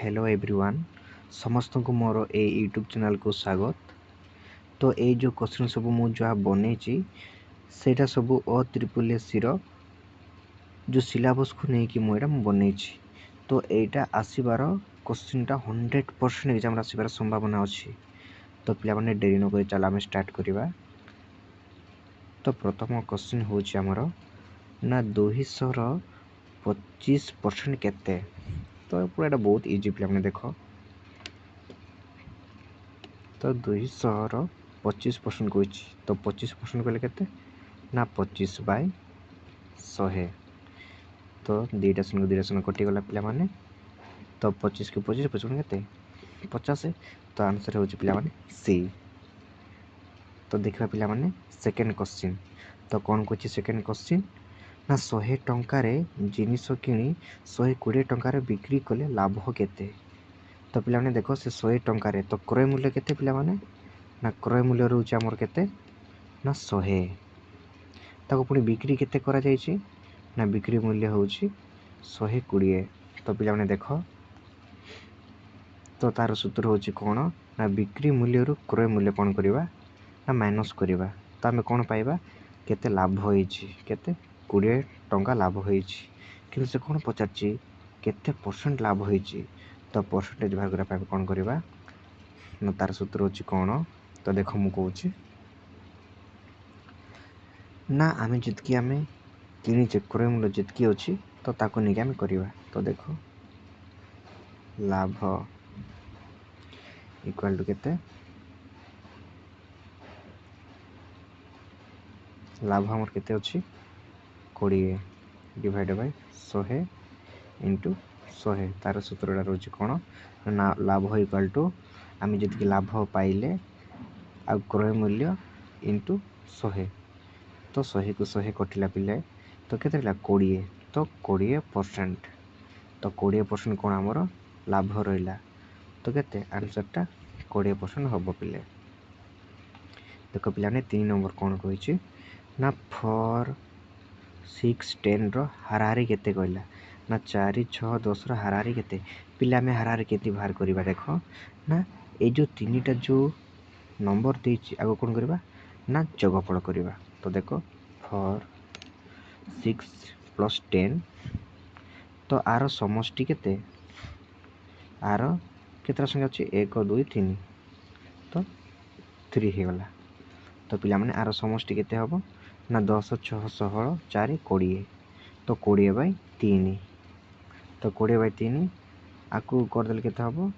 Hello everyone समस्त को मोर ए YouTube channel को स्वागत। तो ये जो क्वेश्चन सब मुझे बनई सेटा सब अ जो सिलेबस को लेकिन मुझे बनई। तो यहाँ आसबार क्वेश्चन 100% एग्जाम आसबार संभावना अच्छी। तो पे डेरी नक चल आम स्टार्ट करवा। तो प्रथम क्वेश्चन हूँ आमर ना 225% केते। तो पूरा बहुत इजी पे देख। तो 225% कही तो 25% कहले केते ना 25/100। तो दुईटा शून्य कटिगला पे। तो 25 के 25 55 के 50। तो आंसर हो पे सी। तो देखा पे सेकेंड क्वेश्चन। तो कौन कह सेकेंड क्वेश्चन ना 100 टंकार जिनिस किणी 120 टंकार बिक्री कले लाभ केते। तो पे देख से 100 टंकार तो क्रय मूल्य केते पे ना क्रय मूल्य रोचे आमर केते ना 100 ताको पुणी बिक्री केते करा जायछि ना बिक्री मूल्य होछि 120। तो पे देख तो तार सूत्र होछि कोन ना बिक्री मूल्य रु क्रय मूल्य कोन करबा ना माइनस करबा। तो आमे कोन पाइबा केते लाभ होइछि केते 20 टंका लाभ होइछि। किंतु से कोन पचारछि केते परसेंट लाभ होइछि। तो परसेंटेज भाग करा पाइबा कोन करबा ना तार सूत्र होछि कोन। तो देखो मु कहूछि ना आमे जितकी आमे किनिचे क्रय मूल्य जितकी अछि तो ताको नेके आमे करबा। तो देखो लाभ इक्वल टू केते लाभ हमर केते अछि 20 डिवाइड बाय 100 इंटू 100। तार सूत्रटा रोचे कोन ना लाभ इक्वल टू आमे जितकी लाभ पाइले आ क्रय मूल्य इंटू 100। तो 100 को 100 कटिला पिले तो केते रहा 20। तो 20%। तो 20% कौन आमर लाभ रहा। तो केते आंसरटा 20% हम पिले। देख पे 3 नंबर कौन कही ना 4 6 10 हाराहारी केते कहला ना 4 6 10 हाराहारी केते पिला में हाराहारी केते बाहर करवा। देख ना ये जो तीनटा जो नंबर देछि आगो कौन करवा ना जोगफल करवा। तो देखो 4 6 प्लस 10 तो आर समष्टि केते आर केतरा संख्या अछि 1 2 3 तो 3 हे गला। तो पिला माने आर समष्टि केते हबो ना 10 6 16 4 20। तो 20/3। तो 20/3 आकु कर देल केते हबो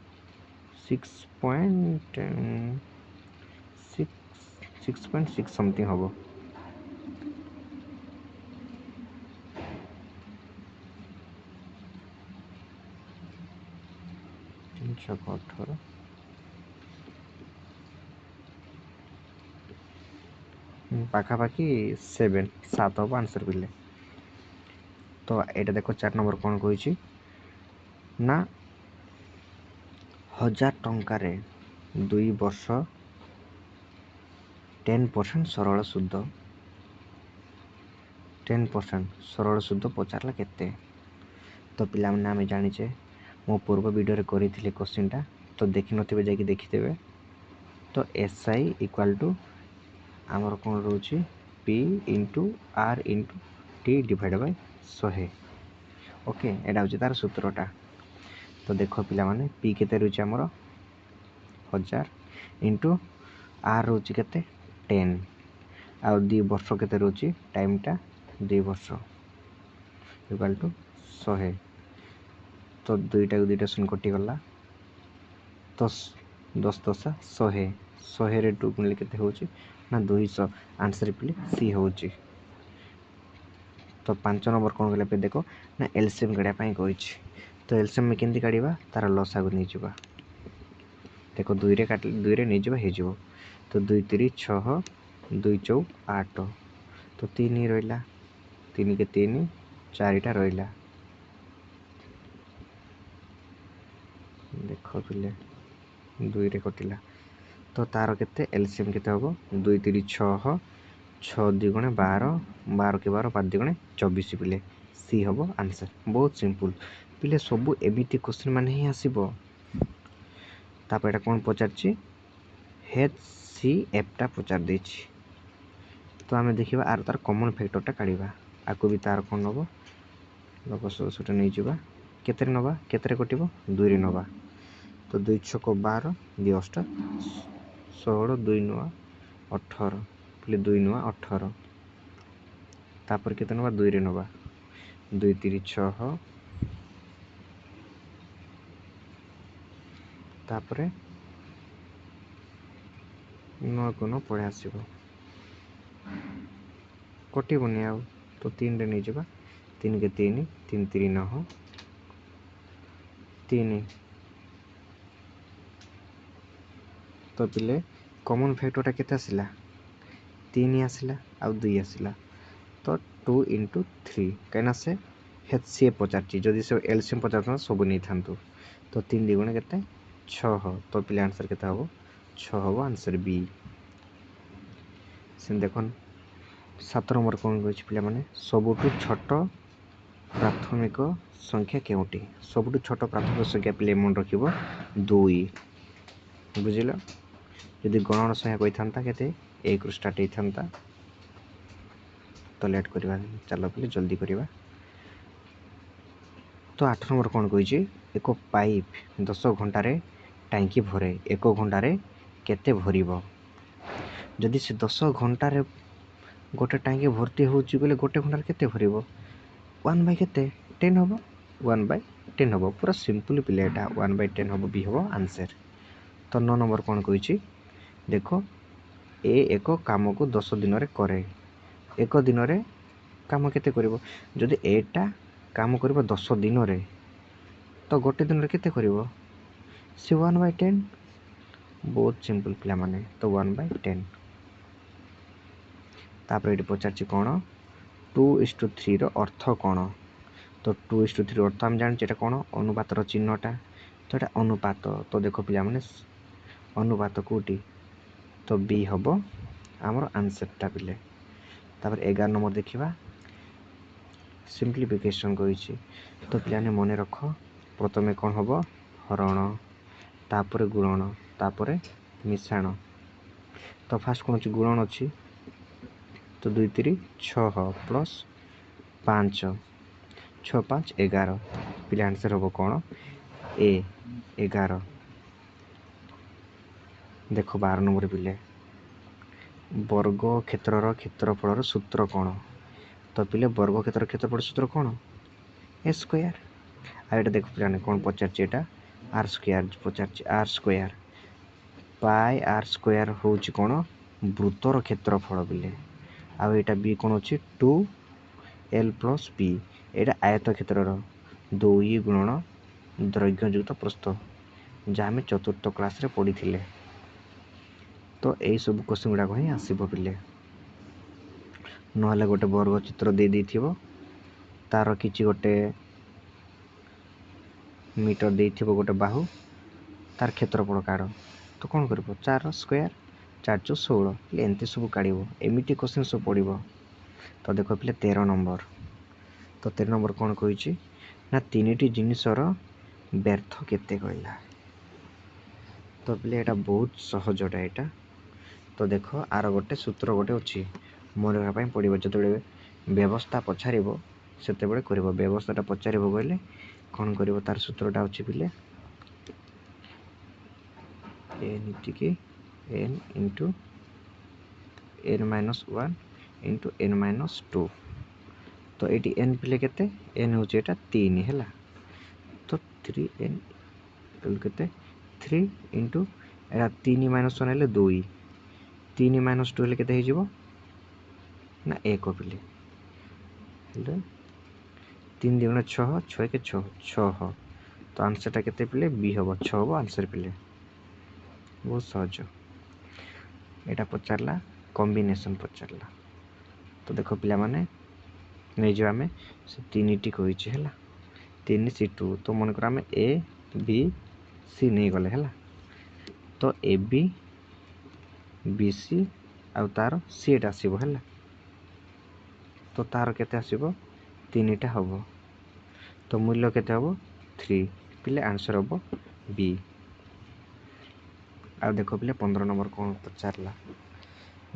6.6 समथिंग हबो। पाखापाखि 7 हम आंसर पिले। तो ये देखो 4 नंबर कौन कही ना 1000 टंकार 2 वर्ष 10% सरल शुद्ध 10% सरल शुद्ध पचारला केते। तो पिला माने आमे जानिचे मो पूर्व वीडियो रे करिथिले क्वेश्चनटा तो देखि नथिबे जाकि देखितेबे। तो एसआई इक्वल टू आमर कौन रोचे P into R into T divide by 100। Okay एटा होची तार सूत्रटा। तो देखो पिला माने पी केते रोचे आमर 1000 इंटू आर रोचे केते 10 आ 2 वर्ष केते रोचे टाइमटा 2 वर्ष इक्वल टू 100। तो दुईटा को दुईटा शून्य कटि गला। तो 10 10 100 100 रे 2 गुणिले केते होची ना 200। आंसर पे सी होची। तो 5 नंबर कौन गले पे देखो ना एलसीएम काढिया पई कहिछि। तो एलसीएम में केंती काढिबा तार लसागु नै जिबा। देखो 2 रे काटले 2 रे नै जिबा हे जिवो। तो 2 3 6 2 4 8 तो 3 रहिला 3 के 3 4टा रहिला। देखो पिले 2 रे कटिला। तो तार केते एलसीएम केते हबो 2 3 6 6 2 12 12 के 12 5 2 24 पिले। सी हम आंसर। बहुत सिंपल पिले सबू एमती क्वेश्चन मान ही आसो। तापर कौन पचार एच सी एफटा पचार दे। तो आम देखा आर तार कमन फैक्टरटा काढ़ा आपको भी तार कौन नब लकसटा नहीं जावा केते नवा केते कट 2 रे नवा। तो 2 छक 12 2 8 16 2 9 18 पिले 2 9 18 तापर केते नवा 2 रे नवा 2 3 6 तापर 9 को 9 पड़े आसो कटबनी आ तो 3 रे नहीं जावा 3 के 3 3 3 9 3 तो पिले कॉमन फैक्टरटा केते आसिला 3 आसिला आ 2 आसिला तो 2 इंटू 3 कहीं से एच सी एफ पचार जदि से एलसीएम पचार सब नहीं था तो 3 2 केते 6 तो पिले आंसर केते हम 6 हम आंसर बी। से देखन 7 नंबर कौन कही पे मैंने सबुठू छोट प्राथमिक संख्या केउटी सबुठू छोट प्राथमिक संख्या पे मन रख 2 बुझिल जदि गणन संख्या कही था के 1 स्टार्ट होता तो लेट करवा चलो पे जल्दी करवा। तो 8 नंबर कौन कही एक पाइप 10 घंटे टांकी भरे 1 घंटे केते भरिबो जदि से 10 घंटे गोटे टांकी भर्ती होची बोले गोटे घंटे केते भरिबो 1 बाय केते 10 हम 1 बाय 10 हम पूरा सिंपल पिलेटा 1 बाय 10 हम बी हम आंसर। तो 9 नंबर कौन कही देखो ए एक काम को 10 दिन रे करे 1 दिन रे काम केते करिवो जदि एटा काम करिवो 10 दिन रे तो गोटे दिन रे केते करिवो से 1 बाय 10 बहुत सिंपल पिला माने तो 1 बाय 10। तापर ये पचार कौन 2:3 अर्थ कौन तो 2:3 अर्थ आम जान कौन अनुपातर चिन्हटा तो ये अनुपात तो देखो पिला माने अनुपात कोटी तो बी हम आमर आंसरटा पिले। तापर 11 नंबर देखा सिंप्लिफिकेशन कही तो पिलाने मन रख प्रथम कौन हम हरण तापर गुणन तापर मिश्रण। तो फास्ट कौन अच्छी गुणन अच्छी तो 2 3 6 प्लस 5 6 5 11 पिले आंसर हम कौन ए 11। देखो 12 नंबर पिले वर्ग क्षेत्रर क्षेत्रफल सूत्र कौन तो पिले वर्ग क्षेत्र क्षेत्रफल सूत्र कौन ए स्क्वायर आ ये देख पे कौन पचार आर स्क्वायर पचार r square pi r square हूँ कौन वृत्तर क्षेत्रफल बोले आईटा बी कौन अच्छी 2l प्लस बी यहाँ आयत क्षेत्र 2 गुणन दैर्घ्ययुक्त प्रस्थ जहाँ आम चतुर्थ क्लास रे पढ़ी थे। तो यही सब क्वेश्चन गुड़ाक ही आसब पिले ना गोटे वर्ग चित्र दे तार किसी गोटे मीटर दे गोटे बाहु तार क्षेत्रफल काढ़ तो कौन कर 4 स्क्वायर 4 × 16 एमती सब काढ़ एमती क्वेश्चन सब पढ़। तो देख पे 13 नंबर तो 13 नंबर कौन कही ना 3टी जिनिसर व्यर्थ केते कहला तो पे यहाँ बहुत सहजटा यहाँ। तो देख आर गोटे सूत्र गोटे अच्छी मन रखा पड़ो जो व्यवस्था पचार से कर व्यवस्थाटा पचार कहले कौन कर तार सूत्रटा अच्छी पिले N T N into n-1 into n-2 तो ये एन पिले केते एन हूँ यहाँ 3 है तो 3n के 3 इंटू एटा 3 - 1 है 2 3 - 2 है के ना 1 पिले 3 2 6 6 के 6 6 तो आंसरटा केते पिले बी हम 6 हम आंसर पिले बहुत सहज। यहाँ पचारा कॉम्बिनेशन पचारा तो देख पिला माने नहीं जो आम से 3टी कही है 3 C2 तो मन कर आम ए बी सी नहीं गले है तो ए बी बी सी आ तार सी एट आसो है तो तार केते आसो 3टा हम तो मूल्य केते हम 3 पिले आंसर हम बी। आ देखो पिले 15 नंबर कौन पचारला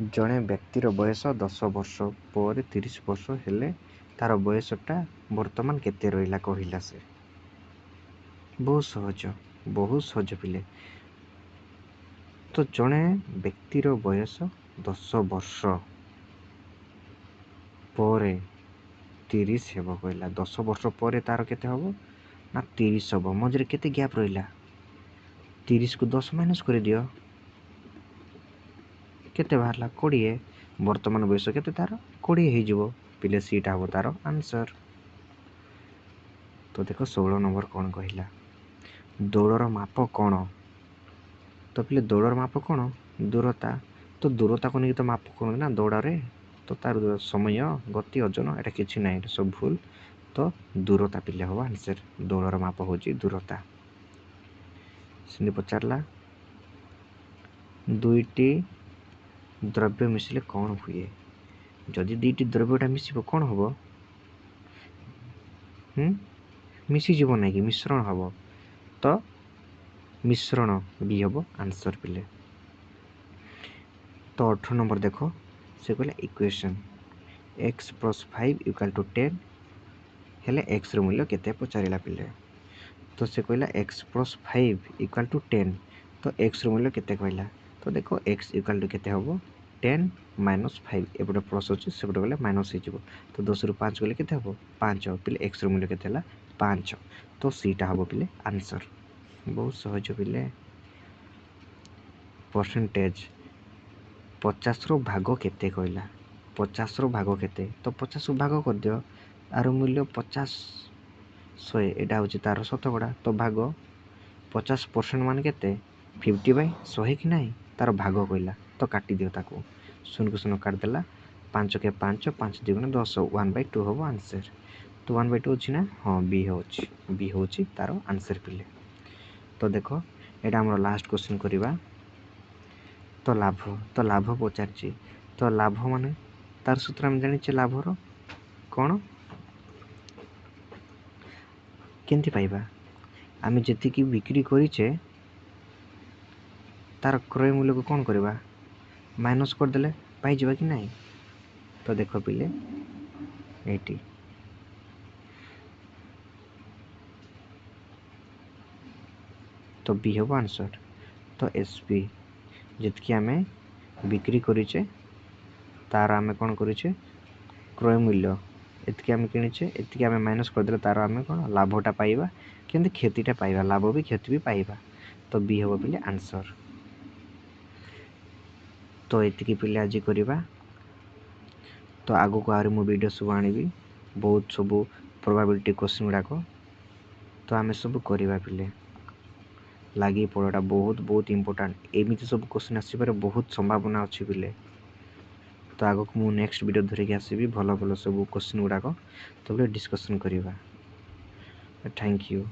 जड़े व्यक्तिर बयस 10 वर्ष पर 30 वर्ष हेले तार बयसटा वर्तमान केते रहिला कहिला से। बहुत सहज पिले। तो जड़े व्यक्तिर बयस 10 वर्ष पर 30 हेब कहला 10 वर्ष पर तार केते हबो ना 30 हबो मझरे केते गैप रहिला 30 को 10 माइनस कर दियो केते बाहरला 20 वर्तमान बयस केते तार 20 हे जिवो पिले सीटा हबो तार आंसर। तो देखो 16 नंबर कौन कहला दौड़र माप कौन तो पिले दौड़र माप कौन दूरता तो दूरता को नहीं तो माप कौन ना दौड़े तो तार समय गति ओजन एटा किछि ना सब भूल तो दूरता पिले हबो आंसर दौड़र माप होची दूरता। सिंधी पचारला दुईटी द्रव्य मिसिले कौन हुए जदि दुईटी द्रव्यटा मिसिबो कौन हबो मिसी जीव ना कि मिश्रण हबो तो मिश्रण भी हबो आंसर पिले। तो 18 नंबर देखो से कहला इक्वेशन x + 5 = 10 हेले x रो मूल्य केते पचारिला पिले। तो से कहला x + 5 = 10 तो x रो मूल्य केते कहला तो देखो x = केते हबो 10 - 5 एपटे प्लस अछि सेपटे गले माइनस हे जिवो तो 10 रो 5 गले केते हबो 5 हो पिले x रो मूल्य केते हला 5 तो सीटा हबो पिले आंसर। बहुत सहज पिले। परसेंटेज 50 रो भाग केते कहला 50 रो भाग केते तो 50 को भाग कर दियो आरो मूल्य 50 100 एटा होची तार शतकड़ा तो भाग 50% मान केते 50/100 कि नहीं तार भाग कहला तो काटी दियो ताको 0 को 0 काट देला 5 के 5 5 2 गुणे 10 1/2 हबो आंसर। तो 1/2 अछि ना हां बी होची तार आंसर पिले। तो देखो एटा हमर लास्ट क्वेश्चन करिबा तो लाभ पचारची तो लाभ माने तार सूत्र हम जानि छे लाभ रो कोन केंति पाइबा आमे जति की बिक्री करी छे तार क्रय मूल्य को कौन करवा माइनस कर देले पाई जिबा कि नहीं। तो देखो पिले एटी तो बी हो आंसर। तो एसपी जितकी आमे बिक्री करिचे तार आमे कौन करिचे क्रय मूल्य एतकी आमे किनिचे एतकी आमे माइनस कर देले तार आमे कौन लाभटा पाइबा किंतु क्षतिटा पाइबा लाभ भी क्षति भी पाइबा तो बी हो पिले आंसर। तो एतकी पिले आज करिबा तो आगो को आरे मो वीडियो सब आनिबी बहुत सब प्रोबेबिलिटी क्वेश्चन गुडा को तो आमे सब करिबा पिले लागी पड़ोटा बहुत इंपोर्टेंट एमिति सब क्वेश्चन आसी पारे बहुत संभावना अछि पिले। तो आगो को मु नेक्स्ट वीडियो धरि के आसीबी भलो भलो सब क्वेश्चन गुडा को तो डिस्कशन करिबा। Thank you.